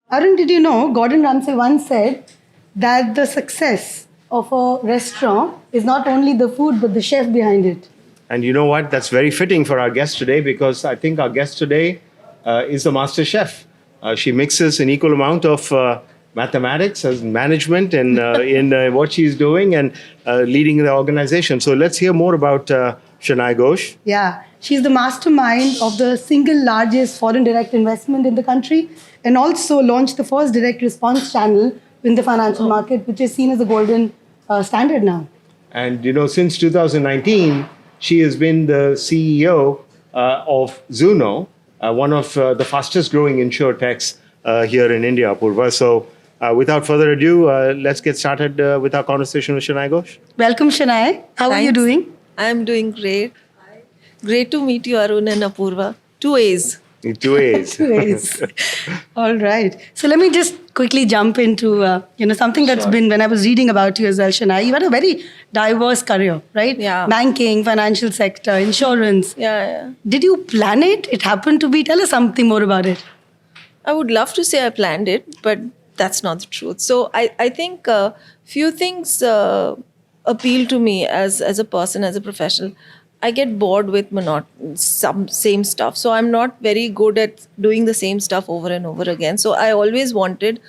Arun, did you know Gordon Ramsay once said that the success of a restaurant is not only the food but the chef behind it? And you know what? That's very fitting for our guest today because I think our guest today is the master chef. She mixes an equal amount of mathematics and management and in what she's doing and leading the organization. So let's hear more about Shanai Ghosh. Yeah, she's the mastermind of the single largest foreign direct investment in the country and also launched the first direct response channel in the financial market, which is seen as the golden standard now. And you know, since 2019, she has been the CEO of Zuno, one of the fastest growing insurtechs here in India, Apoorva. So without further ado, let's get started with our conversation with Shanai Ghosh. Welcome, Shanai. How are you Thanks. doing? I'm doing great. Great to meet you, Arun and Apoorva. 2 A's. In 2 A's. Yes. All right. So let me just quickly jump into something that's Sure. been when I was reading about you as well, Shania. You had a very diverse career, right? Yeah. Banking, financial sector, insurance. Yeah. Did you plan it? It happened to be. Tell us something more about it. I would love to say I planned it, but that's not the truth. So I think few things appeal to me as a person, as a professional. I get bored with some same stuff. So I'm not very good at doing the same stuff over and over again. So I always wanted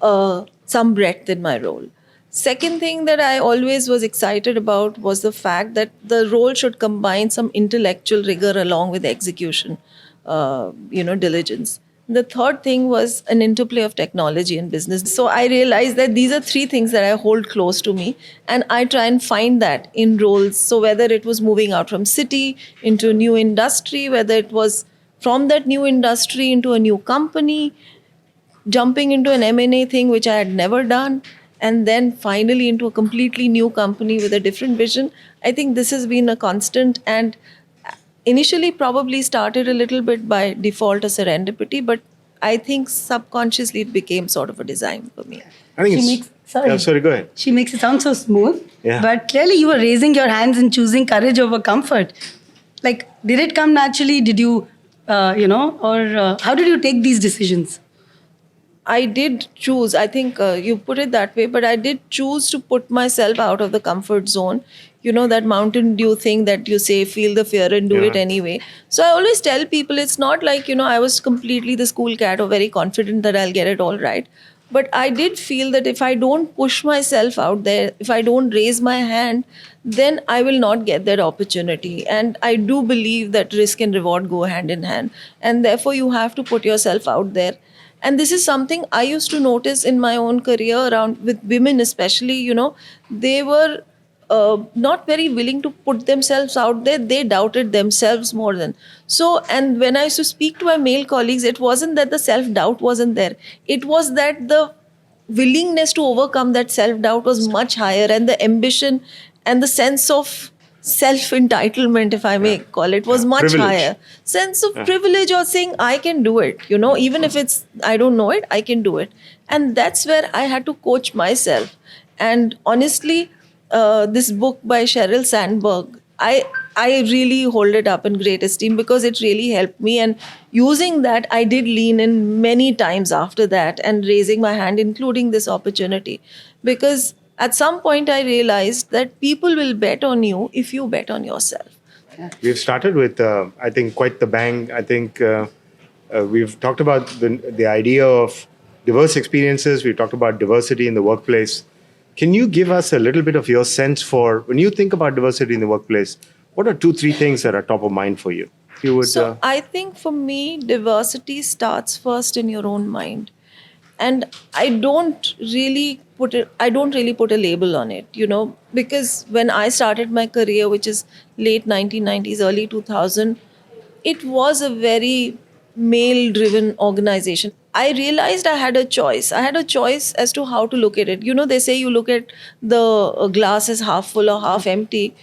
some breadth in my role. Second thing that I always was excited about was the fact that the role should combine some intellectual rigor along with execution, diligence. The third thing was an interplay of technology and business. So I realized that these are three things that I hold close to me, and I try and find that in roles. So whether it was moving out from city into a new industry, whether it was from that new industry into a new company, jumping into an M&A thing which I had never done, and then finally into a completely new company with a different vision. I think this has been a constant, and initially probably started a little bit by default a serendipity, but I think subconsciously it became sort of a design for me. I think She it's. makes- sorry. Yeah, sorry, go ahead. She makes it sound so smooth. Yeah. But clearly you were raising your hands and choosing courage over comfort. Like, did it come naturally? Did you, how did you take these decisions? I did choose, I think you put it that way, but I did choose to put myself out of the comfort zone. You know, that Mountain Dew thing that you say, feel the fear and do it Yeah. anyway. So I always tell people it's not like, I was completely the school cat or very confident that I'll get it all right. But I did feel that if I don't push myself out there, if I don't raise my hand, then I will not get that opportunity. And I do believe that risk and reward go hand in hand. And therefore, you have to put yourself out there. And this is something I used to notice in my own career around with women, especially, they were not very willing to put themselves out there. They doubted themselves more than. So, and when I used to speak to my male colleagues, it wasn't that the self-doubt wasn't there. It was that the willingness to overcome that self-doubt was much higher, and the ambition and the sense of self-entitlement, if I may call it, was much Privilege. higher. Sense of privilege or saying, I can do it, even if I don't know it, I can do it. And that's where I had to coach myself. And honestly, this book by Sheryl Sandberg, I really hold it up in great esteem because it really helped me. And using that, I did lean in many times after that and raising my hand, including this opportunity. Because at some point, I realized that people will bet on you if you bet on yourself. We've started with, I think, quite the bang. I think we've talked about the idea of diverse experiences. We've talked about diversity in the workplace. Can you give us a little bit of your sense for when you think about diversity in the workplace? What are 2-3 things that are top of mind for you? If you would. So I think for me, diversity starts first in your own mind. And I don't really put a label on it, because when I started my career, which is late 1990s, early 2000, it was a very male-driven organization. I realized I had a choice. I had a choice as to how to look at it. They say you look at the glass as half full or half empty.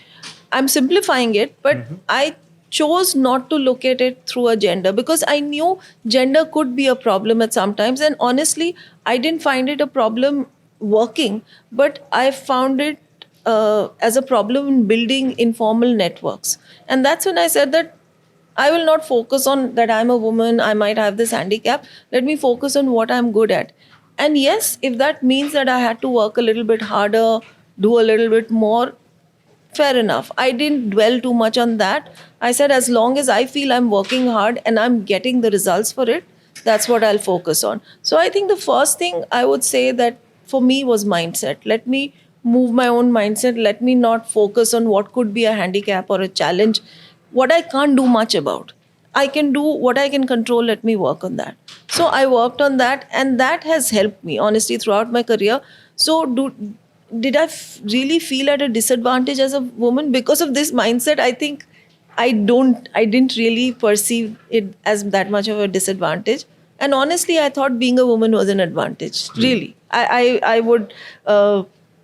I'm simplifying it, but I chose not to look at it through a gender because I knew gender could be a problem at some times. And honestly, I didn't find it a problem working, but I found it as a problem in building informal networks. And that's when I said that I will not focus on that I'm a woman, I might have this handicap. Let me focus on what I'm good at. And yes, if that means that I had to work a little bit harder, do a little bit more, fair enough. I didn't dwell too much on that. I said, as long as I feel I'm working hard and I'm getting the results for it, that's what I'll focus on. So I think the first thing I would say that for me was mindset. Let me move my own mindset. Let me not focus on what could be a handicap or a challenge, what I can't do much about. I can do what I can control. Let me work on that. So I worked on that, and that has helped me honestly throughout my career. So did I really feel at a disadvantage as a woman because of this mindset? I think I didn't really perceive it as that much of a disadvantage. And honestly, I thought being a woman was an advantage. Really, I would.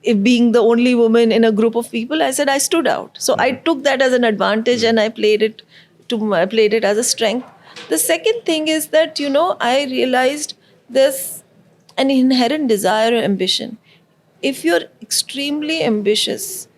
If being the only woman in a group of people, I said I stood out. So I took that as an advantage, and I played it as a strength. The second thing is that I realized there's an inherent desire or ambition. If you're extremely ambitious,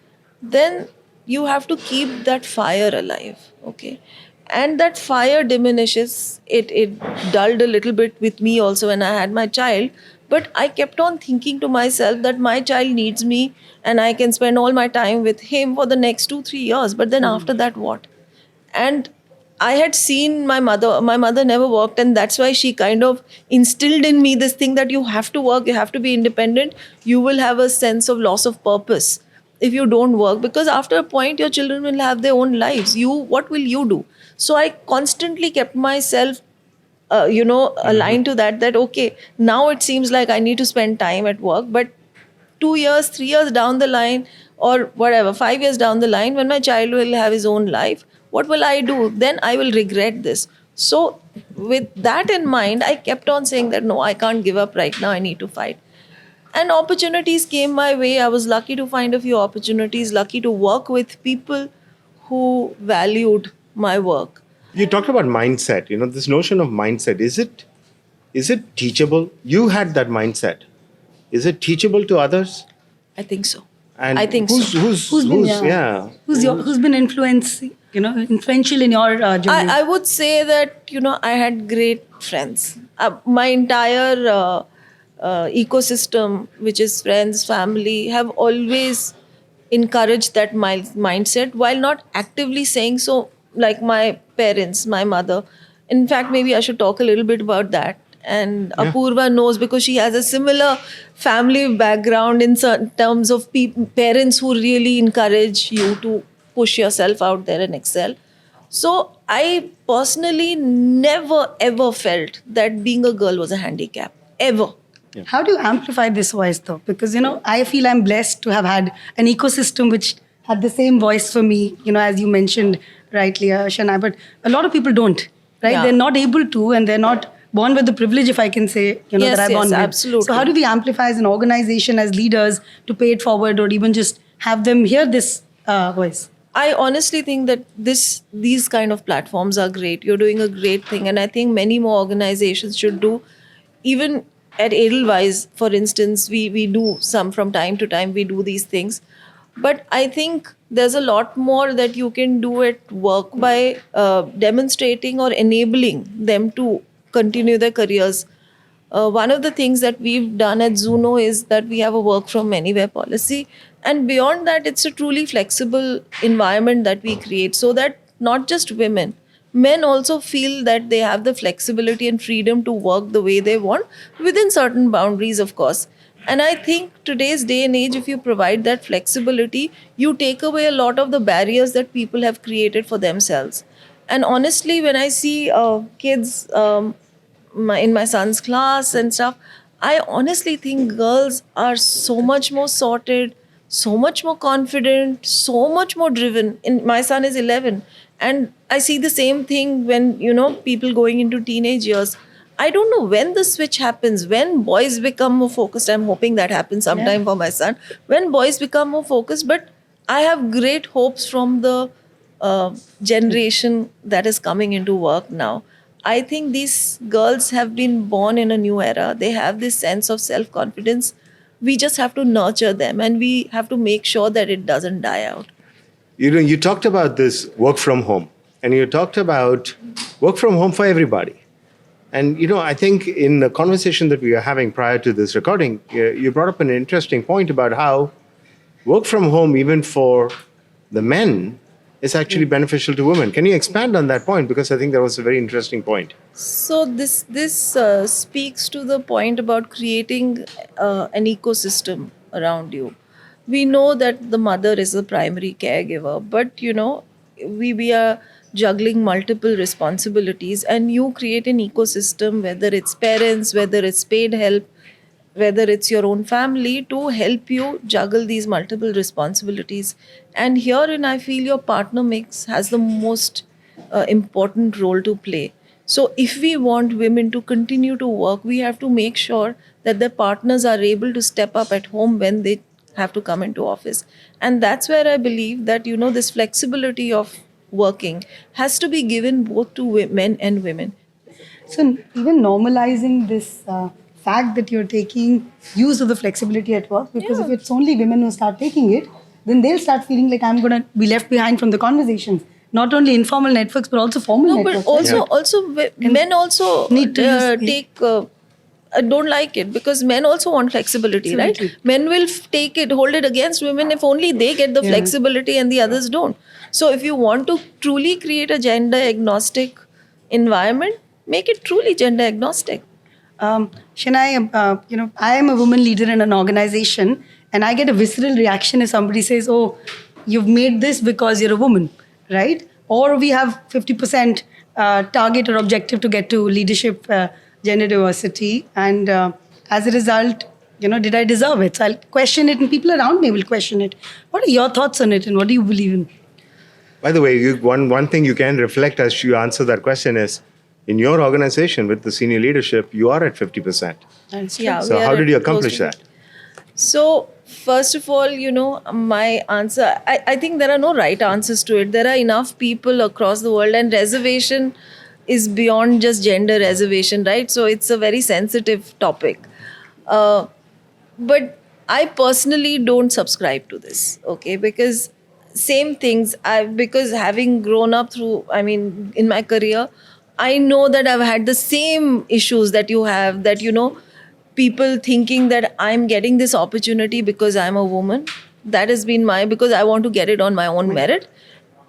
then you have to keep that fire alive, okay? And that fire diminishes. It dulled a little bit with me also when I had my child, but I kept on thinking to myself that my child needs me and I can spend all my time with him for the next 2-3 years, but then after that, what? And I had seen my mother never worked, and that's why she kind of instilled in me this thing that you have to work, you have to be independent. You will have a sense of loss of purpose if you don't work, because after a point your children will have their own lives. What will you do? So I constantly kept myself aligned to that okay, now it seems like I need to spend time at work, but 2 years, 3 years down the line, or whatever, 5 years down the line, when my child will have his own life, what will I do? Then I will regret this. So, with that in mind, I kept on saying that no, I can't give up right now, I need to fight. And opportunities came my way. I was lucky to find a few opportunities, lucky to work with people who valued my work. You talked about mindset. This notion of mindset. Is it teachable? You had that mindset. Is it teachable to others? I think so. And I think who's, so. Who's Who's been influential in your journey? I would say that, I had great friends. My entire ecosystem, which is friends, family, have always encouraged that mindset while not actively saying so, like my parents, my mother. In fact, maybe I should talk a little bit about that. And Yeah. Apoorva knows because she has a similar family background in certain terms of parents who really encourage you to push yourself out there and excel. So I personally never ever felt that being a girl was a handicap. Ever. How do you amplify this voice though? Because, I feel I'm blessed to have had an ecosystem which had the same voice for me, as you mentioned rightly, Shanai, but a lot of people don't, right? Yeah. They're not able to, and they're not born with the privilege, if I can say, Yes, that I'm yes, born with. absolutely. So how do we amplify as an organization, as leaders, to pay it forward or even just have them hear this voice? I honestly think that these kind of platforms are great. You're doing a great thing, and I think many more organizations should do. Even at Edelweiss, for instance, we do some from time to time. We do these things, but I think there's a lot more that you can do at work by demonstrating or enabling them to continue their careers. One of the things that we've done at Zuno is that we have a work from anywhere policy. And beyond that, it's a truly flexible environment that we create so that not just women, men also feel that they have the flexibility and freedom to work the way they want within certain boundaries, of course. And I think today's day and age, if you provide that flexibility, you take away a lot of the barriers that people have created for themselves. And honestly, when I see kids, in my son's class and stuff, I honestly think girls are so much more sorted, so much more confident, so much more driven. And my son is 11, and I see the same thing when people going into teenage years. I don't know when the switch happens, when boys become more focused. I'm hoping that happens sometime for my son. When boys become more focused, but I have great hopes from the generation that is coming into work now. I think these girls have been born in a new era. They have this sense of self confidence. We just have to nurture them, and we have to make sure that it doesn't die out. You talked about this work from home. and you talked about work from home for everybody. And I think in the conversation that we were having prior to this recording, you brought up an interesting point about how work from home, even for the men, is actually beneficial to women. Can you expand on that point? Because I think that was a very interesting point. So this speaks to the point about creating an ecosystem around you. We know that the mother is the primary caregiver, but we are juggling multiple responsibilities, and you create an ecosystem, whether it's parents, whether it's paid help, whether it's your own family, to help you juggle these multiple responsibilities. And herein I feel your partner mix has the most important role to play. So if we want women to continue to work, we have to make sure that their partners are able to step up at home when they have to come into office. And that's where I believe that this flexibility of working has to be given both to men and women. So even normalizing this fact that you're taking use of the flexibility at work, because if it's only women who start taking it, then they'll start feeling like I'm going to be left behind from the conversations. Not only informal networks, but also formal No, networks. but also men also need to use take. Don't like it because men also want flexibility, right? Flexibility. Men will take it, hold it against women if only they get the flexibility and the others don't. So if you want to truly create a gender agnostic environment, make it truly gender agnostic. Shanai, I am a woman leader in an organization, and I get a visceral reaction if somebody says, "Oh, you've made this because you're a woman," right? Or we have 50% target or objective to get to leadership, gender diversity, and as a result, did I deserve it? So I'll question it, and people around me will question it. What are your thoughts on it, and what do you believe in? By the way, one thing you can reflect as you answer that question is, in your organization with the senior leadership, you are at 50%. Yeah. So we are how did you at close accomplish to that? So, first of all, my answer, I think there are no right answers to it. There are enough people across the world, and reservation is beyond just gender reservation, right? So, it's a very sensitive topic. But I personally don't subscribe to this, okay? Because same things, because having grown up through, in my career, I know that I've had the same issues that you have, that, people thinking that I'm getting this opportunity because I'm a woman. That has been because I want to get it on my own merit.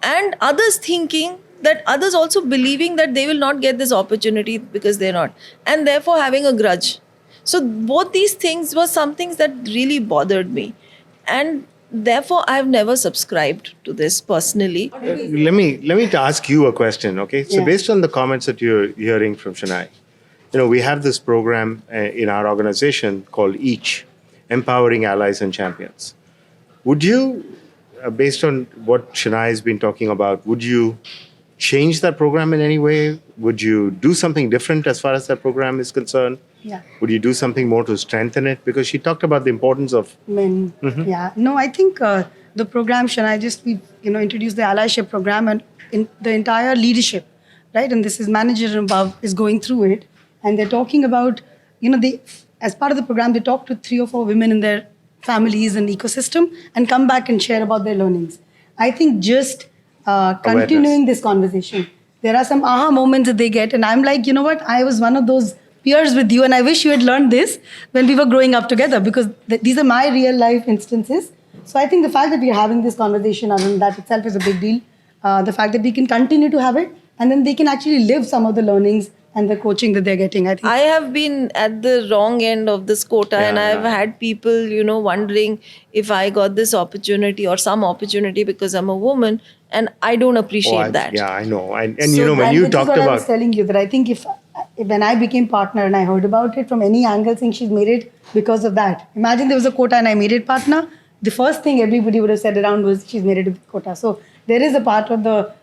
And others thinking that others also believing that they will not get this opportunity because they're not. And therefore having a grudge. So both these things were some things that really bothered me. And therefore I've never subscribed to this personally. Let me ask you a question, okay? So Yeah. based on the comments that you're hearing from Shanai, we have this program in our organization called EACH, Empowering Allies and Champions. Would you, based on what Shanai has been talking about, would you change that program in any way? Would you do something different as far as that program is concerned? Yeah. Would you do something more to strengthen it? Because she talked about the importance of Men. Yeah. No, I think the program, Shanai, we introduced the allyship program, and in the entire leadership, right? And this is manager and above is going through it, and they're talking about, they, as part of the program, they talk to 3 or 4 women in their families and ecosystem and come back and share about their learnings. I think just continuing this conversation, there are some aha moments that they get, and I'm like, you know what? I was one of those peers with you, and I wish you had learned this when we were growing up together, because these are my real life instances. So I think the fact that we're having this conversation, Arun, that itself is a big deal. The fact that we can continue to have it, and then they can actually live some of the learnings and the coaching that they're getting. I think I have been at the wrong end of this quota, and I've had people, wondering if I got this opportunity or some opportunity because I'm a woman, and I don't appreciate that. Yeah, I know. And So when and you which is talked what I about was telling you, that I think if when I became partner and I heard about it from any angle, saying she's made it because of that. Imagine there was a quota and I made it partner. The first thing everybody would have said around was she's made it with quota. So there is a part of the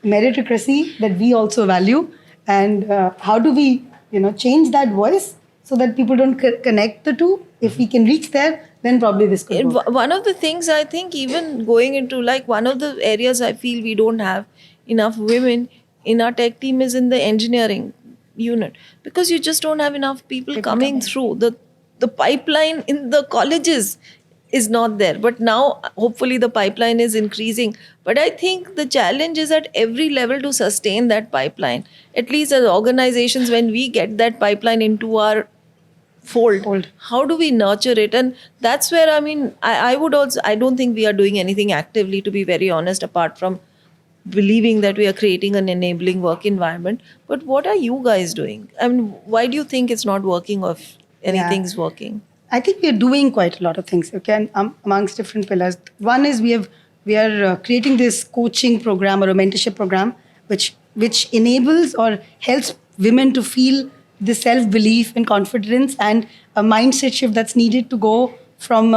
meritocracy that we also value, and how do we change that voice so that people don't connect the two? If we can reach there, then probably this could work. One of the things I think, even going into one of the areas I feel we don't have enough women in our tech team is in the engineering unit, because you just don't have enough people coming through the pipeline in the colleges. is not there. But now, hopefully, the pipeline is increasing. But I think the challenge is at every level to sustain that pipeline. At least as organizations, when we get that pipeline into our fold, how do we nurture it? And that's where, I mean, I would also, I don't think we are doing anything actively, to be very honest, apart from believing that we are creating an enabling work environment. But what are you guys doing? I mean, why do you think it's not working, or if anything's working? I think we are doing quite a lot of things. Okay, and amongst different pillars. One is we are creating this coaching program or a mentorship program, which enables or helps women to feel the self belief and confidence and a mindset shift that's needed to go from.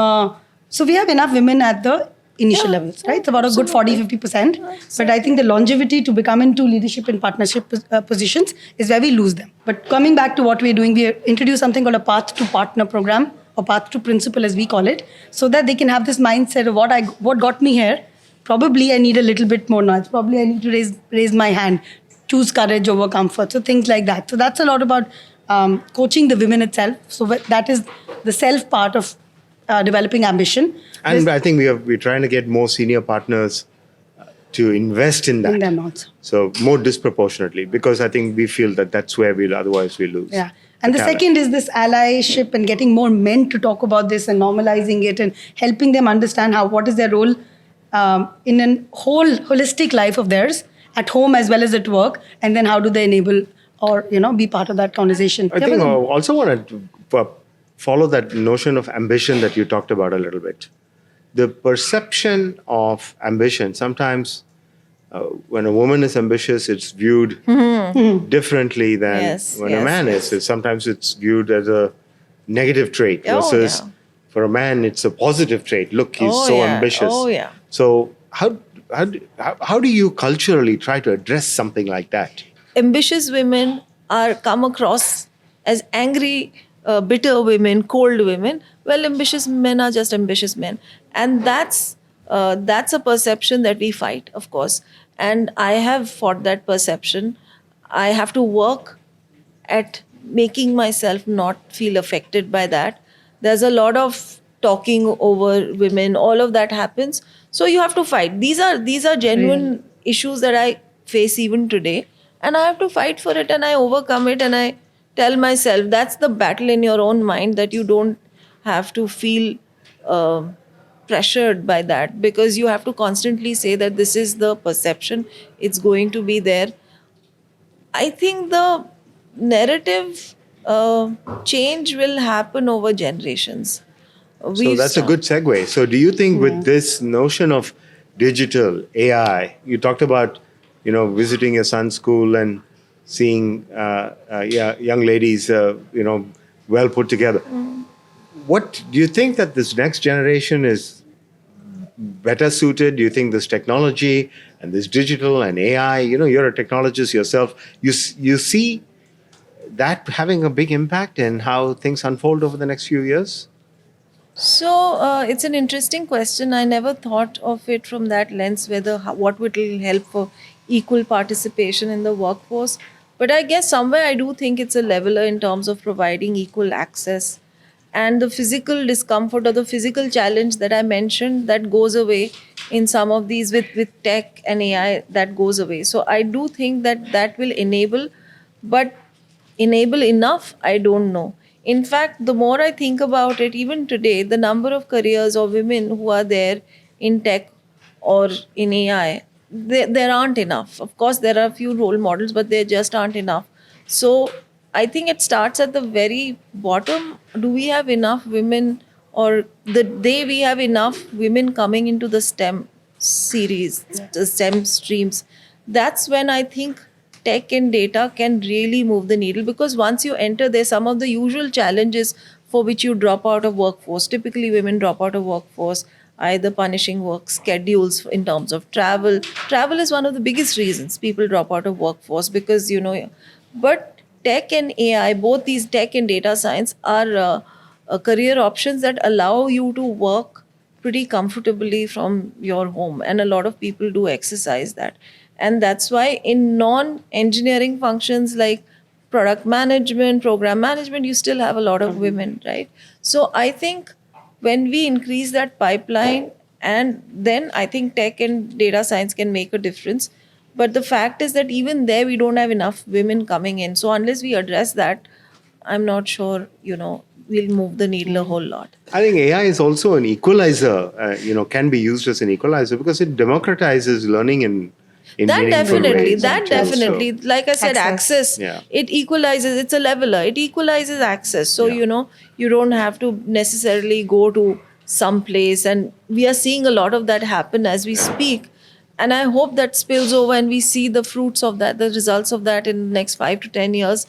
So we have enough women at the initial levels, right? It's about a good 40-50%. But I think the longevity to become into leadership and partnership positions is where we lose them. But coming back to what we're doing, we introduced something called a Path to Partner program, or Path to Principal as we call it, so that they can have this mindset of what got me here. Probably I need a little bit more knowledge. Probably I need to raise my hand, choose courage over comfort. So things like that. So that's a lot about coaching the women itself. So that is the self part of developing ambition. And I think we're trying to get more senior partners to invest in that. In them also. So more disproportionately, because I think we feel that that's where we lose. Yeah. And the second is this allyship and getting more men to talk about this and normalizing it and helping them understand what is their role in a whole holistic life of theirs, at home as well as at work, and then how do they enable or be part of that conversation. I think I also want to follow that notion of ambition that you talked about a little bit. The perception of ambition, sometimes when a woman is ambitious, it's viewed differently than when a man is. Sometimes it's viewed as a negative trait versus for a man, it's a positive trait. Look, he's so ambitious. So how do you culturally try to address something like that? Ambitious women are come across as angry, bitter women, cold women. Well, ambitious men are just ambitious men, and that's a perception that we fight, of course. And I have fought that perception. I have to work at making myself not feel affected by that. There's a lot of talking over women. All of that happens. So you have to fight. These are genuine issues that I face even today. And I have to fight for it, and I overcome it, and I tell myself that's the battle in your own mind, that you don't have to feel pressured by that, because you have to constantly say that this is the perception, it's going to be there. I think the narrative change will happen over generations. So that's a good segue. So do you think with this notion of digital, AI, you talked about visiting your son's school and seeing young ladies, well put together. What do you think that this next generation is better suited? Do you think this technology and this digital and AI, you're a technologist yourself, you see that having a big impact in how things unfold over the next few years? So it's an interesting question. I never thought of it from that lens, what would help for equal participation in the workforce. But I guess somewhere I do think it's a leveler in terms of providing equal access. And the physical discomfort or the physical challenge that I mentioned, that goes away in some of these with tech and AI, that goes away. So I do think that will enable, but enable enough, I don't know. In fact, the more I think about it, even today, the number of careers of women who are there in tech or in AI, there aren't enough. Of course, there are a few role models, but there just aren't enough. So I think it starts at the very bottom. Do we have enough women, or the day we have enough women coming into the STEM series, the STEM streams, that's when I think tech and data can really move the needle, because once you enter there, some of the usual challenges for which you drop out of workforce, typically women drop out of workforce, either punishing work schedules in terms of travel. Travel is one of the biggest reasons people drop out of workforce, because, but tech and AI, both these tech and data science are career options that allow you to work pretty comfortably from your home. And a lot of people do exercise that. And that's why in non-engineering functions like product management, program management, you still have a lot of women, right? So I think when we increase that pipeline, and then I think tech and data science can make a difference. But the fact is that even there, we don't have enough women coming in. So unless we address that, I'm not sure, we'll move the needle a whole lot. I think AI is also an equalizer, can be used as an equalizer because it democratizes learning in That meaningful definitely, ways. that And so- definitely. Like I said, access. Yeah. It equalizes. It's a leveler. It equalizes access. So Yeah. you don't have to necessarily go to some place, and we are seeing a lot of that happen as we speak. And I hope that spills over, and we see the fruits of that, the results of that in the next 5 to 10 years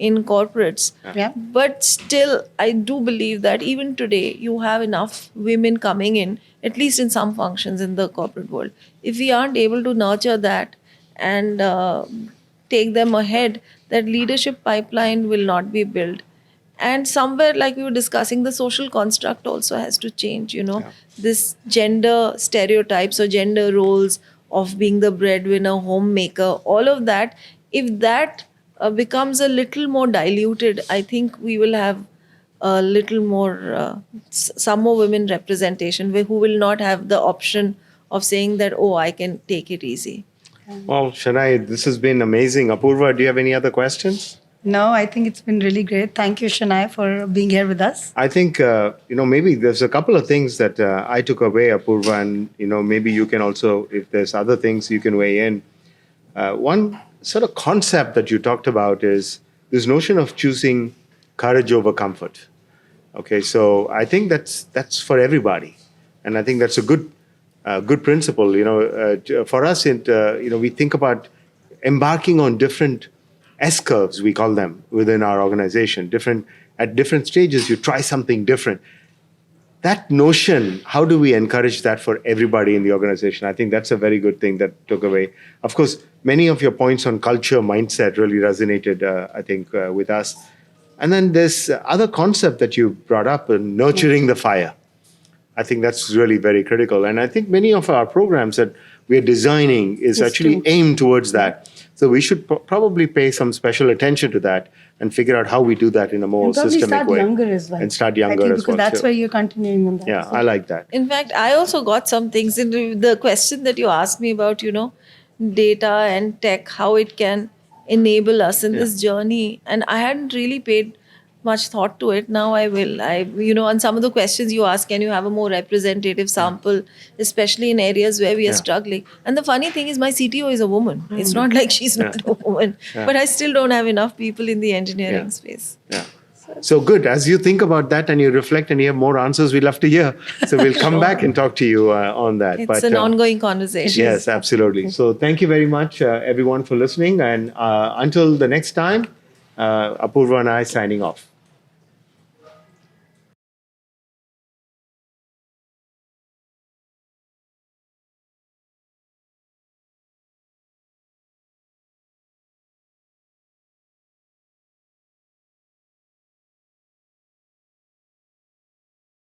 in corporates. Yeah. But still, I do believe that even today, you have enough women coming in, at least in some functions in the corporate world. If we aren't able to nurture that and take them ahead, that leadership pipeline will not be built. And somewhere, like we were discussing, the social construct also has to change. This gender stereotypes or gender roles of being the breadwinner, homemaker, all of that. If that becomes a little more diluted, I think we will have a little more, some more women representation who will not have the option of saying that, oh, I can take it easy. Well, Shanai, this has been amazing. Apurva, do you have any other questions? No, I think it's been really great. Thank you, Shanai, for being here with us. I think, maybe there's a couple of things that I took away, Apurva, and, maybe you can also, if there's other things you can weigh in. One sort of concept that you talked about is this notion of choosing courage over comfort. Okay, so I think that's for everybody. And I think that's a good principle. For us, we think about embarking on different S-curves, we call them, within our organization. At different stages, you try something different. That notion, how do we encourage that for everybody in the organization? I think that's a very good thing that took away. Of course, many of your points on culture, mindset really resonated, I think, with us. And then this other concept that you brought up, nurturing the fire. I think that's really very critical. And I think many of our programs that we're designing is actually aimed towards that. So we should probably pay some special attention to that and figure out how we do that in a more And probably systemic start way. younger as well. And start I younger think as because well. that's too. where you're continuing on that. Yeah, So- I like that. In fact, I also got some things in the question that you asked me about, data and tech, how it can enable us in this journey. And I hadn't really paid much thought to it. Now I will. On some of the questions you ask, can you have a more representative sample, especially in areas where we are struggling? And the funny thing is, my CTO is a woman. It's not like she's not a woman, but I still don't have enough people in the engineering space. Yeah. So good. As you think about that and you reflect and you have more answers, we'd love to hear. So we'll come back and talk to you on that. It's an ongoing conversation. Yes, absolutely. So thank you very much, everyone, for listening. And until the next time, Apoorva and I signing off.